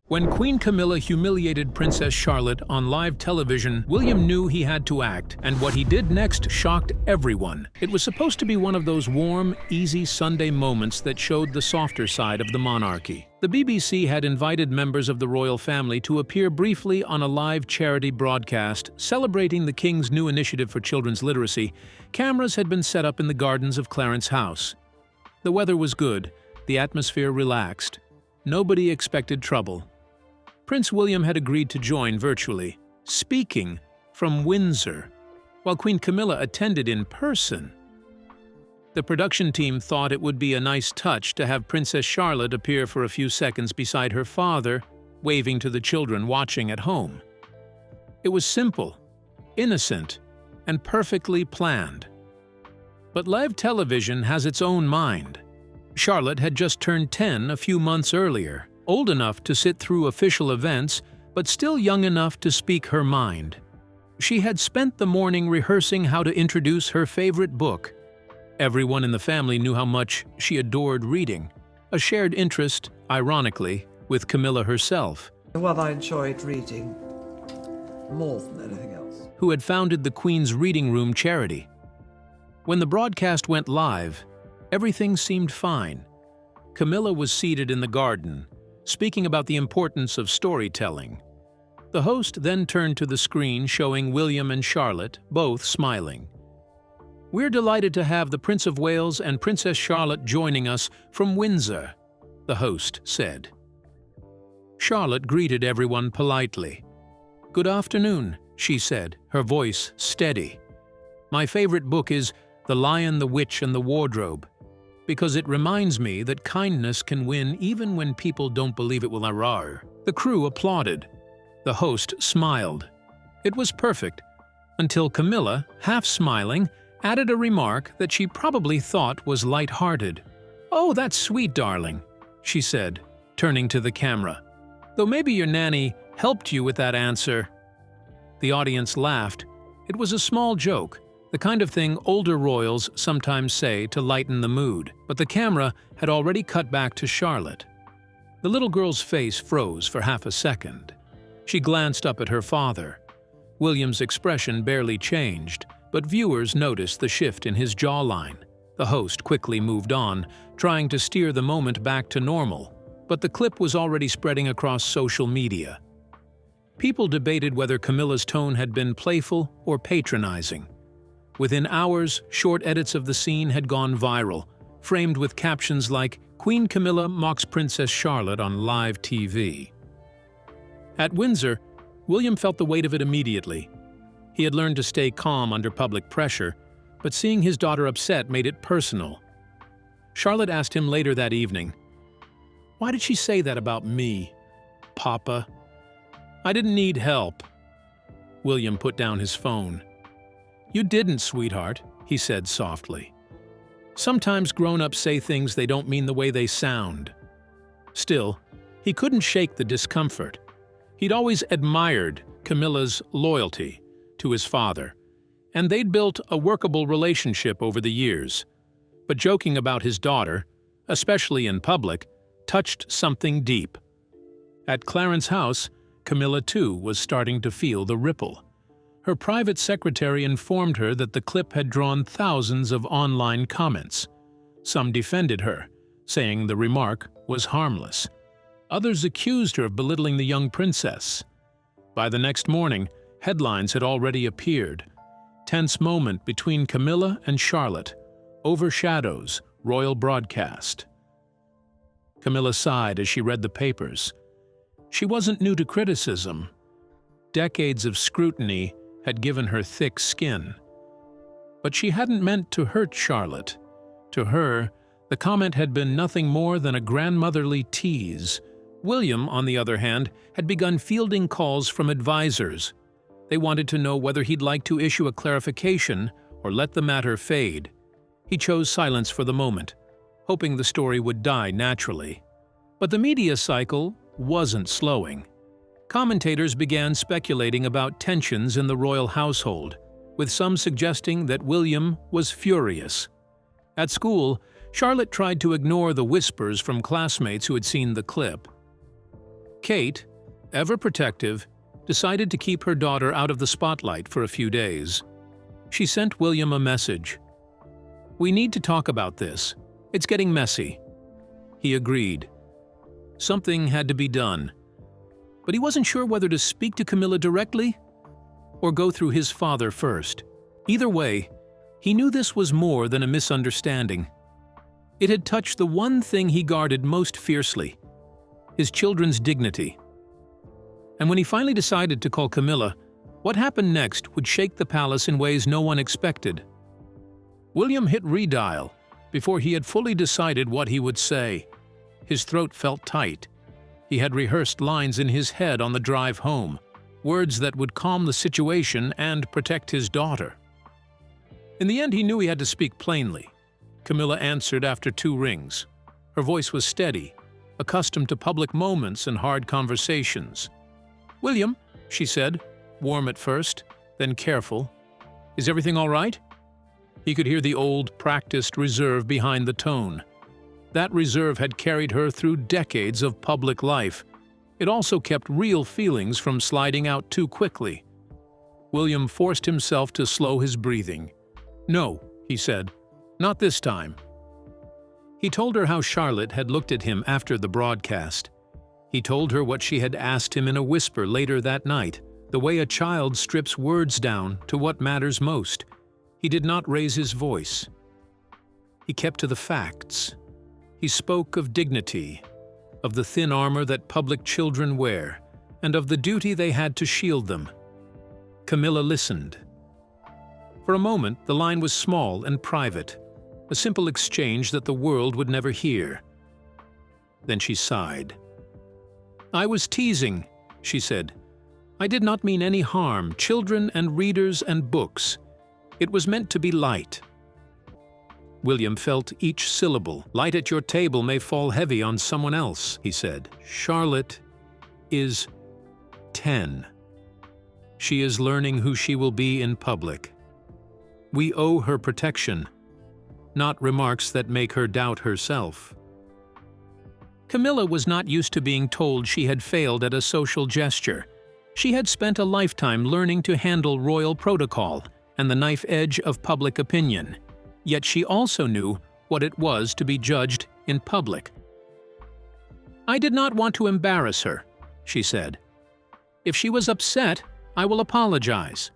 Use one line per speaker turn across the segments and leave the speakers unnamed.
When Queen Camilla humiliated Princess Charlotte on live television, William knew he had to act, and what he did next shocked everyone. It was supposed to be one of those warm, easy Sunday moments that showed the softer side of the monarchy. The BBC had invited members of the royal family to appear briefly on a live charity broadcast celebrating the King's new initiative for children's literacy. Cameras had been set up in the gardens of Clarence House. The weather was good, the atmosphere relaxed. Nobody expected trouble. Prince William had agreed to join virtually, speaking from Windsor, while Queen Camilla attended in person. The production team thought it would be a nice touch to have Princess Charlotte appear for a few seconds beside her father, waving to the children watching at home. It was simple, innocent, and perfectly planned. But live television has its own mind. Charlotte had just turned 10 a few months earlier, old enough to sit through official events, but still young enough to speak her mind. She had spent the morning rehearsing how to introduce her favorite book. Everyone in the family knew how much she adored reading, a shared interest, ironically, with Camilla herself,
Well, I enjoyed reading more than anything else.
who had founded the Queen's Reading Room charity. When the broadcast went live, everything seemed fine. Camilla was seated in the garden, speaking about the importance of storytelling. The host then turned to the screen showing William and Charlotte, both smiling. "We're delighted to have the Prince of Wales and Princess Charlotte joining us from Windsor," the host said. Charlotte greeted everyone politely. "Good afternoon," she said, her voice steady. "My favorite book is The Lion, the Witch, and the Wardrobe, because it reminds me that kindness can win even when people don't believe it will arrive." The crew applauded. The host smiled. It was perfect, until Camilla, half smiling, added a remark that she probably thought was light-hearted. "Oh, that's sweet, darling," she said, turning to the camera. "Though maybe your nanny helped you with that answer." The audience laughed. It was a small joke, the kind of thing older royals sometimes say to lighten the mood, but the camera had already cut back to Charlotte. The little girl's face froze for half a second. She glanced up at her father. William's expression barely changed, but viewers noticed the shift in his jawline. The host quickly moved on, trying to steer the moment back to normal, but the clip was already spreading across social media. People debated whether Camilla's tone had been playful or patronizing. Within hours, short edits of the scene had gone viral, framed with captions like, "Queen Camilla mocks Princess Charlotte on live TV." At Windsor, William felt the weight of it immediately. He had learned to stay calm under public pressure, but seeing his daughter upset made it personal. Charlotte asked him later that evening, "Why did she say that about me, Papa?" "I didn't need help." William put down his phone. "You didn't, sweetheart," he said softly. "Sometimes grown-ups say things they don't mean the way they sound." Still, he couldn't shake the discomfort. He'd always admired Camilla's loyalty to his father, and they'd built a workable relationship over the years. But joking about his daughter, especially in public, touched something deep. At Clarence House, Camilla too was starting to feel the ripple. Her private secretary informed her that the clip had drawn thousands of online comments. Some defended her, saying the remark was harmless. Others accused her of belittling the young princess. By the next morning, headlines had already appeared. Tense moment between Camilla and Charlotte overshadows royal broadcast. Camilla sighed as she read the papers. She wasn't new to criticism. Decades of scrutiny had given her thick skin. But she hadn't meant to hurt Charlotte. To her, the comment had been nothing more than a grandmotherly tease. William, on the other hand, had begun fielding calls from advisors. They wanted to know whether he'd like to issue a clarification or let the matter fade. He chose silence for the moment, hoping the story would die naturally. But the media cycle wasn't slowing. Commentators began speculating about tensions in the royal household, with some suggesting that William was furious. At school, Charlotte tried to ignore the whispers from classmates who had seen the clip. Kate, ever protective, decided to keep her daughter out of the spotlight for a few days. She sent William a message. "We need to talk about this. It's getting messy." He agreed. Something had to be done. But he wasn't sure whether to speak to Camilla directly or go through his father first. Either way, he knew this was more than a misunderstanding. It had touched the one thing he guarded most fiercely, his children's dignity. And when he finally decided to call Camilla, what happened next would shake the palace in ways no one expected. William hit redial before he had fully decided what he would say. His throat felt tight. He had rehearsed lines in his head on the drive home, words that would calm the situation and protect his daughter. In the end, he knew he had to speak plainly. Camilla answered after 2 rings. Her voice was steady, accustomed to public moments and hard conversations. "William," she said, warm at first, then careful. "Is everything all right?" He could hear the old, practiced reserve behind the tone. That reserve had carried her through decades of public life. It also kept real feelings from sliding out too quickly. William forced himself to slow his breathing. "No," he said, "not this time." He told her how Charlotte had looked at him after the broadcast. He told her what she had asked him in a whisper later that night, the way a child strips words down to what matters most. He did not raise his voice. He kept to the facts. He spoke of dignity, of the thin armor that public children wear, and of the duty they had to shield them. Camilla listened. For a moment, the line was small and private, a simple exchange that the world would never hear. Then she sighed. "I was teasing," she said. "I did not mean any harm, children and readers and books. It was meant to be light." William felt each syllable. "Light at your table may fall heavy on someone else," he said. "Charlotte is 10. She is learning who she will be in public. We owe her protection, not remarks that make her doubt herself." Camilla was not used to being told she had failed at a social gesture. She had spent a lifetime learning to handle royal protocol and the knife edge of public opinion. Yet she also knew what it was to be judged in public. "I did not want to embarrass her," she said. "If she was upset, I will apologize."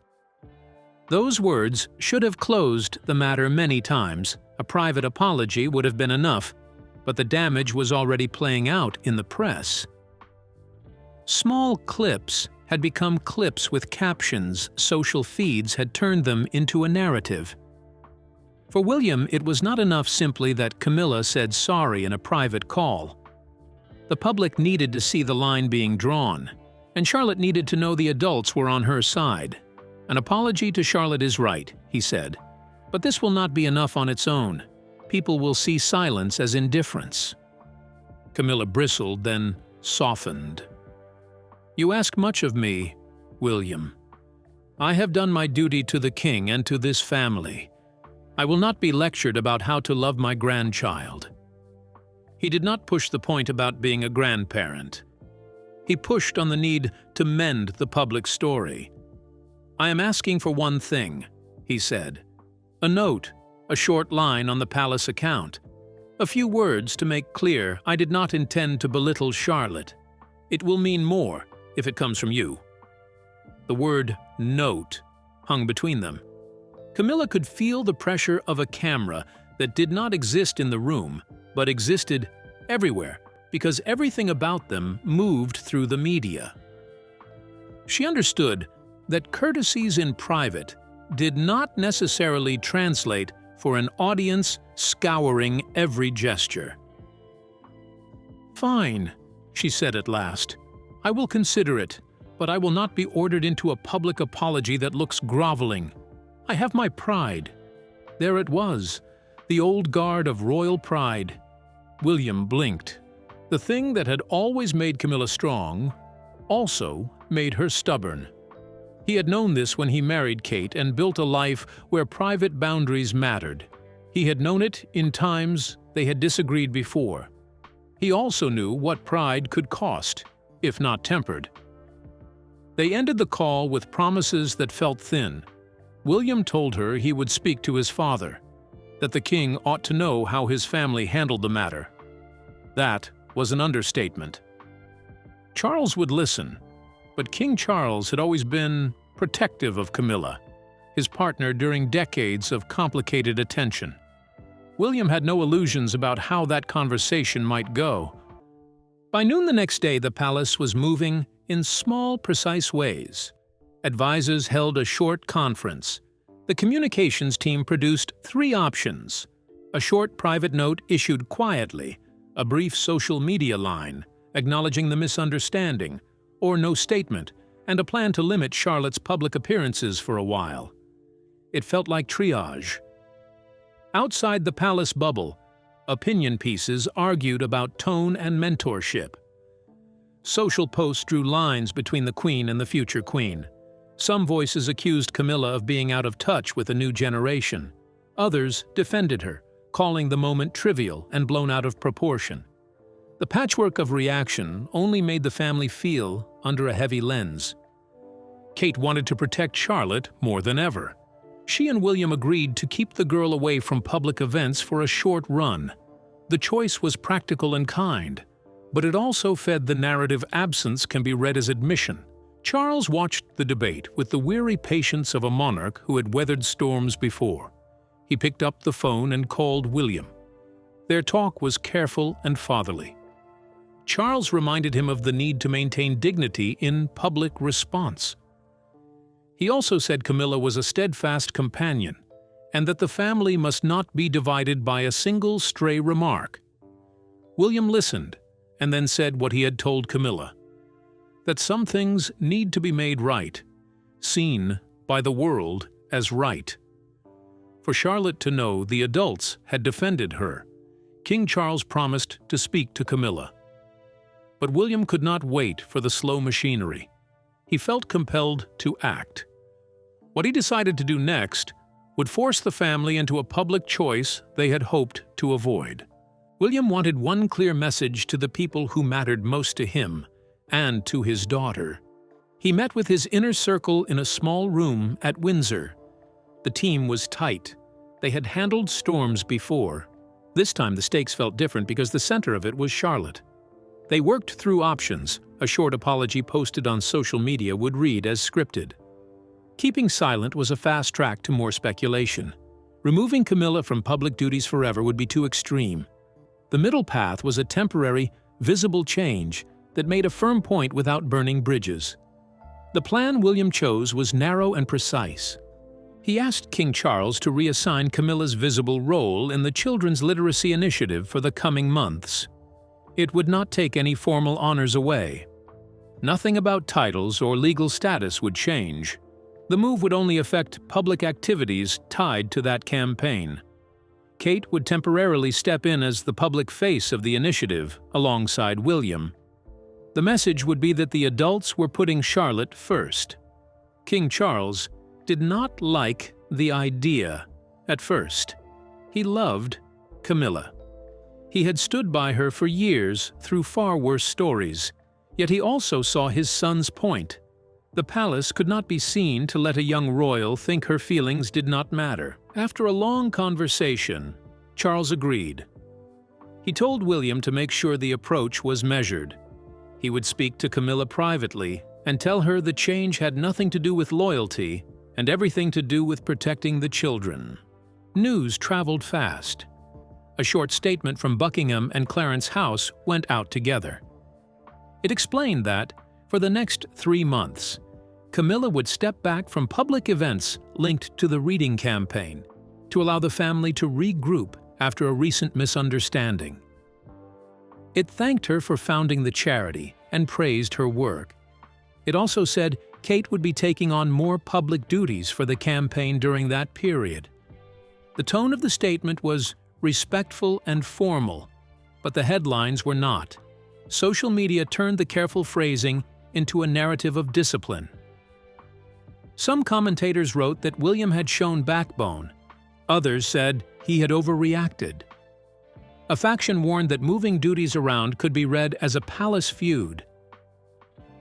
Those words should have closed the matter many times. A private apology would have been enough, but the damage was already playing out in the press. Small clips had become clips with captions. Social feeds had turned them into a narrative. For William, it was not enough simply that Camilla said sorry in a private call. The public needed to see the line being drawn, and Charlotte needed to know the adults were on her side. "An apology to Charlotte is right," he said, "but this will not be enough on its own. People will see silence as indifference." Camilla bristled, then softened. "You ask much of me, William. I have done my duty to the king and to this family. I will not be lectured about how to love my grandchild." He did not push the point about being a grandparent. He pushed on the need to mend the public story. "I am asking for one thing," he said. "A note, a short line on the palace account. A few words to make clear I did not intend to belittle Charlotte. It will mean more if it comes from you." The word "note" hung between them. Camilla could feel the pressure of a camera that did not exist in the room, but existed everywhere, because everything about them moved through the media. She understood that courtesies in private did not necessarily translate for an audience scouring every gesture. "Fine," she said at last. "I will consider it, but I will not be ordered into a public apology that looks groveling. I have my pride." There it was, the old guard of royal pride. William blinked. The thing that had always made Camilla strong also made her stubborn. He had known this when he married Kate and built a life where private boundaries mattered. He had known it in times they had disagreed before. He also knew what pride could cost. if not tempered. They ended the call with promises that felt thin. William told her he would speak to his father, that the king ought to know how his family handled the matter. That was an understatement. Charles would listen, but King Charles had always been protective of Camilla, his partner during decades of complicated attention. William had no illusions about how that conversation might go. By noon the next day, the palace was moving in small, precise ways. Advisors held a short conference. The communications team produced 3 options: a short private note issued quietly, a brief social media line acknowledging the misunderstanding, or no statement, and a plan to limit Charlotte's public appearances for a while. It felt like triage. Outside the palace bubble, opinion pieces argued about tone and mentorship. Social posts drew lines between the queen and the future queen. Some voices accused Camilla of being out of touch with a new generation. Others defended her, calling the moment trivial and blown out of proportion. The patchwork of reaction only made the family feel under a heavy lens. Kate wanted to protect Charlotte more than ever. She and William agreed to keep the girl away from public events for a short run. The choice was practical and kind, but it also fed the narrative absence can be read as admission. Charles watched the debate with the weary patience of a monarch who had weathered storms before. He picked up the phone and called William. Their talk was careful and fatherly. Charles reminded him of the need to maintain dignity in public response. He also said Camilla was a steadfast companion, and that the family must not be divided by a single stray remark. William listened, and then said what he had told Camilla: that some things need to be made right, seen by the world as right. For Charlotte to know the adults had defended her, King Charles promised to speak to Camilla. But William could not wait for the slow machinery. He felt compelled to act. What he decided to do next would force the family into a public choice they had hoped to avoid. William wanted one clear message to the people who mattered most to him and to his daughter. He met with his inner circle in a small room at Windsor. The team was tight. They had handled storms before. This time the stakes felt different because the center of it was Charlotte. They worked through options. A short apology posted on social media would read as scripted. Keeping silent was a fast track to more speculation. Removing Camilla from public duties forever would be too extreme. The middle path was a temporary, visible change that made a firm point without burning bridges. The plan William chose was narrow and precise. He asked King Charles to reassign Camilla's visible role in the Children's Literacy Initiative for the coming months. It would not take any formal honors away. Nothing about titles or legal status would change. The move would only affect public activities tied to that campaign. Kate would temporarily step in as the public face of the initiative, alongside William. The message would be that the adults were putting Charlotte first. King Charles did not like the idea at first. He loved Camilla. He had stood by her for years through far worse stories, yet he also saw his son's point. The palace could not be seen to let a young royal think her feelings did not matter. After a long conversation, Charles agreed. He told William to make sure the approach was measured. He would speak to Camilla privately and tell her the change had nothing to do with loyalty and everything to do with protecting the children. News traveled fast. A short statement from Buckingham and Clarence House went out together. It explained that, for the next 3 months, Camilla would step back from public events linked to the reading campaign to allow the family to regroup after a recent misunderstanding. It thanked her for founding the charity and praised her work. It also said Kate would be taking on more public duties for the campaign during that period. The tone of the statement was respectful and formal, but the headlines were not. Social media turned the careful phrasing into a narrative of discipline. Some commentators wrote that William had shown backbone. Others said he had overreacted. A faction warned that moving duties around could be read as a palace feud.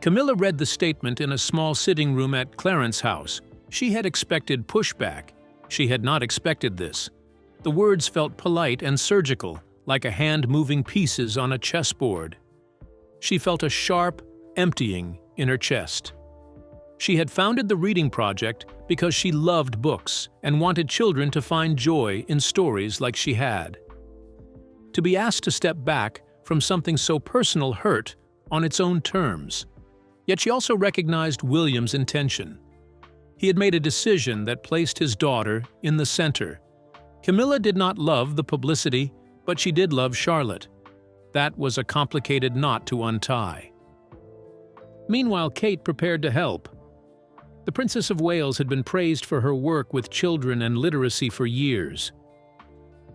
Camilla read the statement in a small sitting room at Clarence House. She had expected pushback. She had not expected this. The words felt polite and surgical, like a hand moving pieces on a chessboard. She felt a sharp emptying in her chest. She had founded the Reading Project because she loved books and wanted children to find joy in stories like she had. To be asked to step back from something so personal hurt on its own terms. Yet she also recognized William's intention. He had made a decision that placed his daughter in the center. Camilla did not love the publicity, but she did love Charlotte. That was a complicated knot to untie. Meanwhile, Kate prepared to help. The Princess of Wales had been praised for her work with children and literacy for years.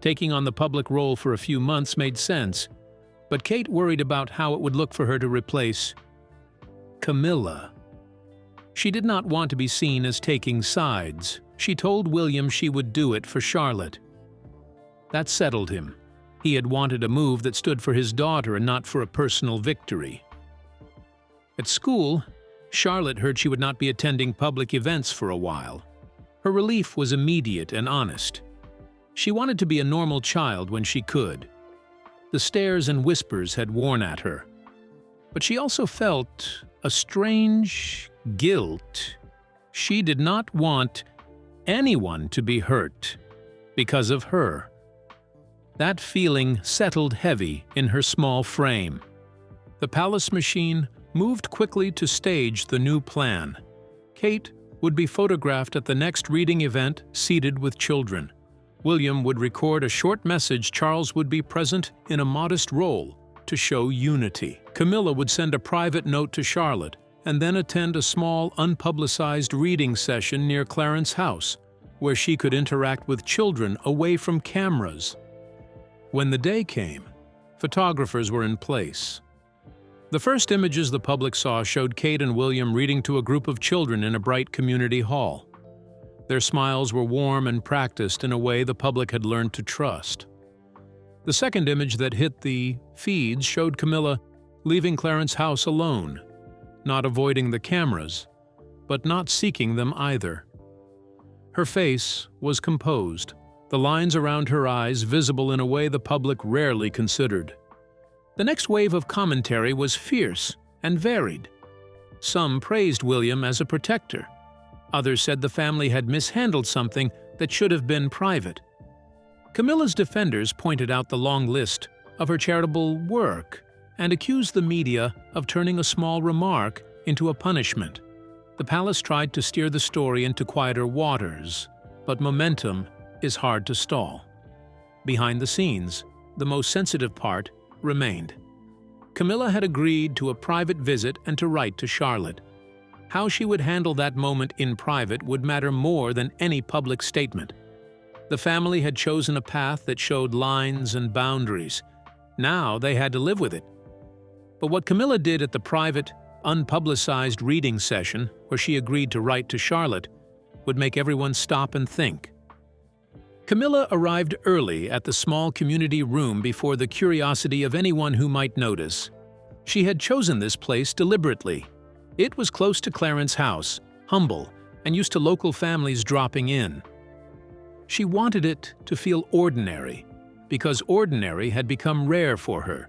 Taking on the public role for a few months made sense, but Kate worried about how it would look for her to replace Camilla. She did not want to be seen as taking sides. She told William she would do it for Charlotte. That settled him. He had wanted a move that stood for his daughter and not for a personal victory. At school, Charlotte heard she would not be attending public events for a while. Her relief was immediate and honest. She wanted to be a normal child when she could. The stares and whispers had worn at her. But she also felt a strange guilt. She did not want anyone to be hurt because of her. That feeling settled heavy in her small frame. The palace machine moved quickly to stage the new plan. Kate would be photographed at the next reading event seated with children. William would record a short message. Charles would be present in a modest role to show unity. Camilla would send a private note to Charlotte and then attend a small, unpublicized reading session near Clarence House, where she could interact with children away from cameras. When the day came, photographers were in place. The first images the public saw showed Kate and William reading to a group of children in a bright community hall. Their smiles were warm and practiced in a way the public had learned to trust. The second image that hit the feeds showed Camilla leaving Clarence House alone, not avoiding the cameras, but not seeking them either. Her face was composed, the lines around her eyes visible in a way the public rarely considered. The next wave of commentary was fierce and varied. Some praised William as a protector. Others said the family had mishandled something that should have been private. Camilla's defenders pointed out the long list of her charitable work and accused the media of turning a small remark into a punishment. The palace tried to steer the story into quieter waters, but momentum is hard to stall. Behind the scenes, the most sensitive part remained. Camilla had agreed to a private visit and to write to Charlotte. How she would handle that moment in private would matter more than any public statement. The family had chosen a path that showed lines and boundaries. Now they had to live with it. But what Camilla did at the private, unpublicized reading session, where she agreed to write to Charlotte, would make everyone stop and think. Camilla arrived early at the small community room before the curiosity of anyone who might notice. She had chosen this place deliberately. It was close to Clarence House, humble, and used to local families dropping in. She wanted it to feel ordinary, because ordinary had become rare for her.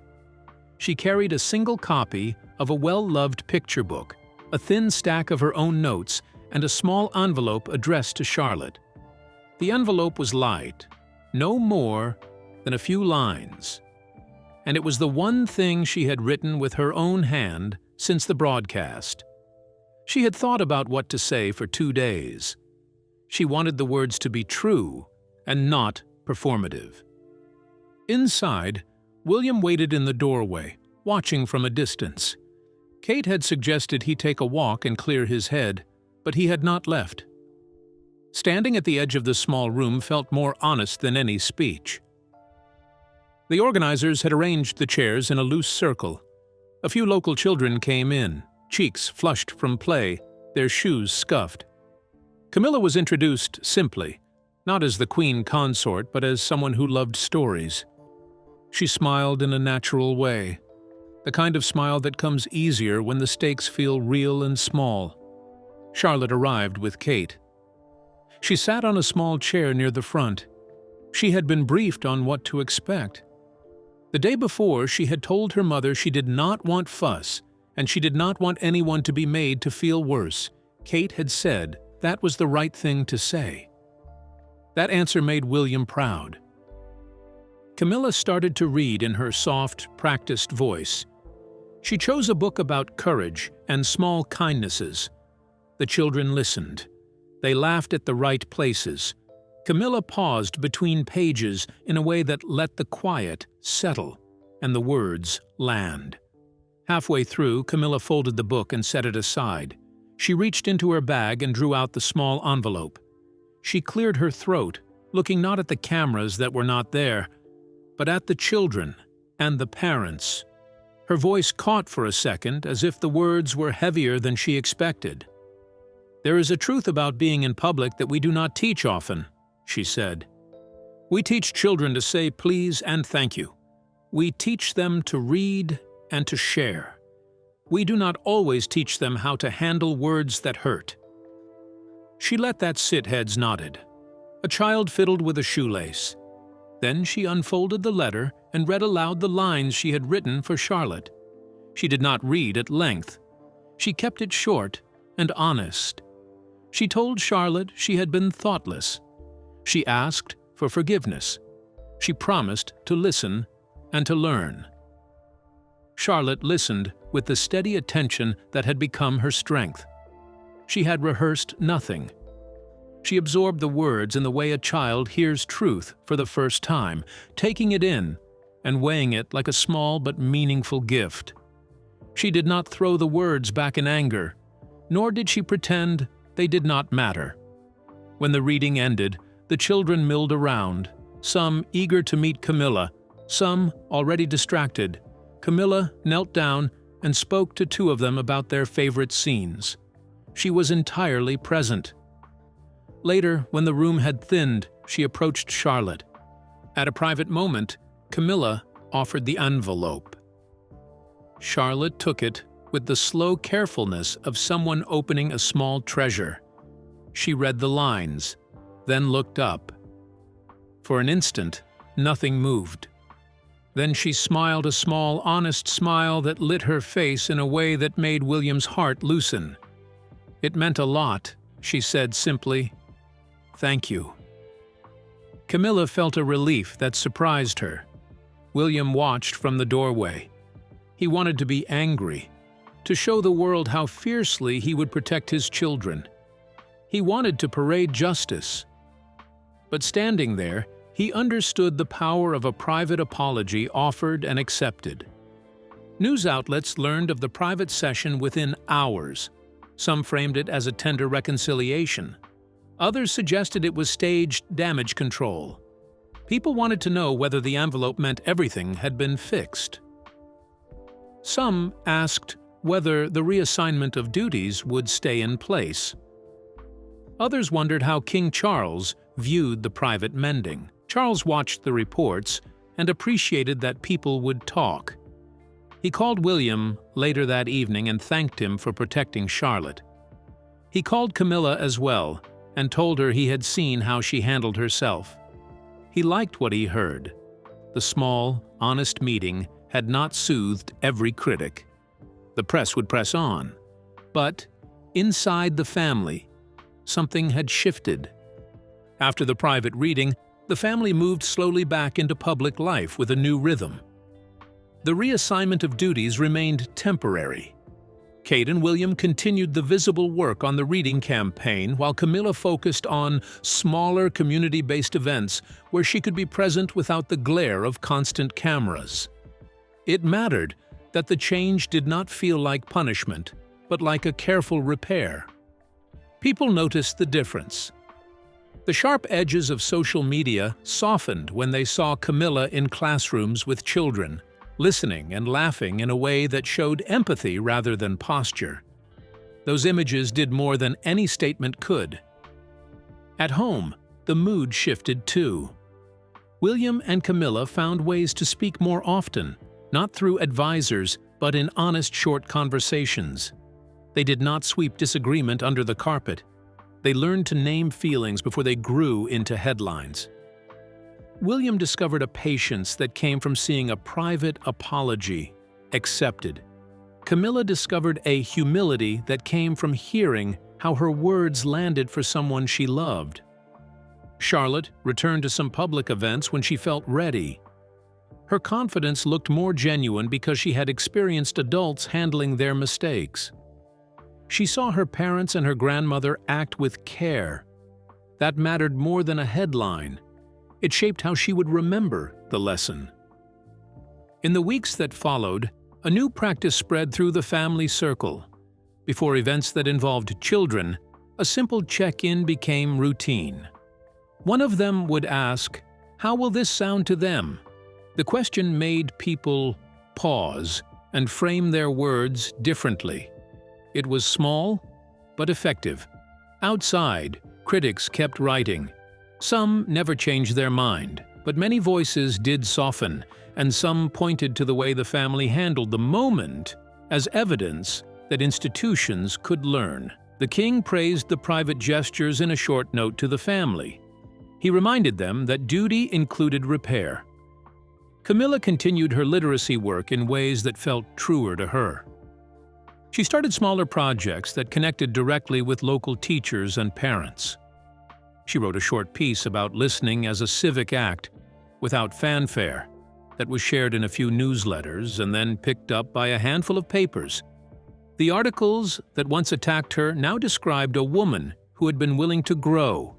She carried a single copy of a well-loved picture book, a thin stack of her own notes, and a small envelope addressed to Charlotte. The envelope was light, no more than a few lines, and it was the one thing she had written with her own hand since the broadcast. She had thought about what to say for 2 days. She wanted the words to be true and not performative. Inside, William waited in the doorway, watching from a distance. Kate had suggested he take a walk and clear his head, but he had not left. Standing at the edge of the small room felt more honest than any speech. The organizers had arranged the chairs in a loose circle. A few local children came in, cheeks flushed from play, their shoes scuffed. Camilla was introduced simply, not as the queen consort, but as someone who loved stories. She smiled in a natural way. the kind of smile that comes easier when the stakes feel real and small. Charlotte arrived with Kate. She sat on a small chair near the front. She had been briefed on what to expect. The day before, she had told her mother she did not want fuss, and she did not want anyone to be made to feel worse. Kate had said that was the right thing to say. That answer made William proud. Camilla started to read in her soft, practiced voice. She chose a book about courage and small kindnesses. The children listened. They laughed at the right places. Camilla paused between pages in a way that let the quiet settle and the words land. Halfway through, Camilla folded the book and set it aside. She reached into her bag and drew out the small envelope. She cleared her throat, looking not at the cameras that were not there, but at the children and the parents. Her voice caught for a second, as if the words were heavier than she expected. "There is a truth about being in public that we do not teach often," she said. "We teach children to say please and thank you. We teach them to read and to share. We do not always teach them how to handle words that hurt." She let that sit. Heads nodded. A child fiddled with a shoelace. Then she unfolded the letter and read aloud the lines she had written for Charlotte. She did not read at length. She kept it short and honest. She told Charlotte she had been thoughtless. She asked for forgiveness. She promised to listen and to learn. Charlotte listened with the steady attention that had become her strength. She had rehearsed nothing. She absorbed the words in the way a child hears truth for the first time, taking it in and weighing it like a small but meaningful gift. She did not throw the words back in anger, nor did she pretend they did not matter. When the reading ended, the children milled around, some eager to meet Camilla, some already distracted. Camilla knelt down and spoke to two of them about their favorite scenes. She was entirely present. Later, when the room had thinned, she approached Charlotte. At a private moment, Camilla offered the envelope. Charlotte took it with the slow carefulness of someone opening a small treasure. She read the lines, then looked up. For an instant, nothing moved. Then she smiled a small, honest smile that lit her face in a way that made William's heart loosen. "It meant a lot," she said simply. "Thank you." Camilla felt a relief that surprised her. William watched from the doorway. He wanted to be angry, to show the world how fiercely he would protect his children. He wanted to parade justice. But standing there, he understood the power of a private apology offered and accepted. News outlets learned of the private session within hours. Some framed it as a tender reconciliation. Others suggested it was staged damage control. People wanted to know whether the envelope meant everything had been fixed. Some asked whether the reassignment of duties would stay in place. Others wondered how King Charles viewed the private mending. Charles watched the reports and appreciated that people would talk. He called William later that evening and thanked him for protecting Charlotte. He called Camilla as well and told her he had seen how she handled herself. He liked what he heard. The small, honest meeting had not soothed every critic. The press would press on. But inside the family, something had shifted. After the private reading, the family moved slowly back into public life with a new rhythm. The reassignment of duties remained temporary. Kate and William continued the visible work on the reading campaign, while Camilla focused on smaller community-based events where she could be present without the glare of constant cameras. It mattered that the change did not feel like punishment, but like a careful repair. People noticed the difference. The sharp edges of social media softened when they saw Camilla in classrooms with children, listening and laughing in a way that showed empathy rather than posture. Those images did more than any statement could. At home, the mood shifted too. William and Camilla found ways to speak more often, not through advisors, but in honest short conversations. They did not sweep disagreement under the carpet. They learned to name feelings before they grew into headlines. William discovered a patience that came from seeing a private apology accepted. Camilla discovered a humility that came from hearing how her words landed for someone she loved. Charlotte returned to some public events when she felt ready. Her confidence looked more genuine because she had experienced adults handling their mistakes. She saw her parents and her grandmother act with care. That mattered more than a headline. It shaped how she would remember the lesson. In the weeks that followed, a new practice spread through the family circle. Before events that involved children, a simple check-in became routine. One of them would ask, "How will this sound to them?" The question made people pause and frame their words differently. It was small, but effective. Outside, critics kept writing. Some never changed their mind, but many voices did soften, and some pointed to the way the family handled the moment as evidence that institutions could learn. The king praised the private gestures in a short note to the family. He reminded them that duty included repair. Camilla continued her literacy work in ways that felt truer to her. She started smaller projects that connected directly with local teachers and parents. She wrote a short piece about listening as a civic act, without fanfare, that was shared in a few newsletters and then picked up by a handful of papers. The articles that once attacked her now described a woman who had been willing to grow.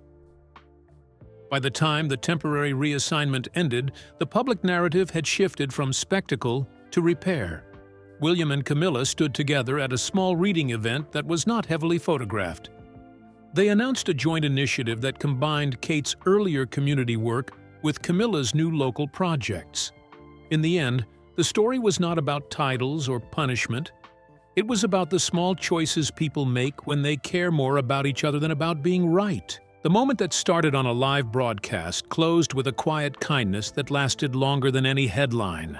By the time the temporary reassignment ended, the public narrative had shifted from spectacle to repair. William and Camilla stood together at a small reading event that was not heavily photographed. They announced a joint initiative that combined Kate's earlier community work with Camilla's new local projects. In the end, the story was not about titles or punishment. It was about the small choices people make when they care more about each other than about being right. The moment that started on a live broadcast closed with a quiet kindness that lasted longer than any headline.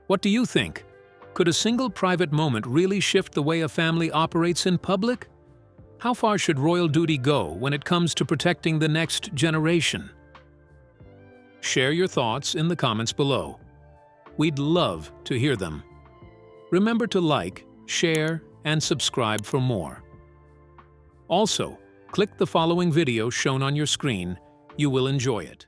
What do you think? Could a single private moment really shift the way a family operates in public? How far should royal duty go when it comes to protecting the next generation? Share your thoughts in the comments below. We'd love to hear them. Remember to like, share, and subscribe for more. Also, click the following video shown on your screen. You will enjoy it.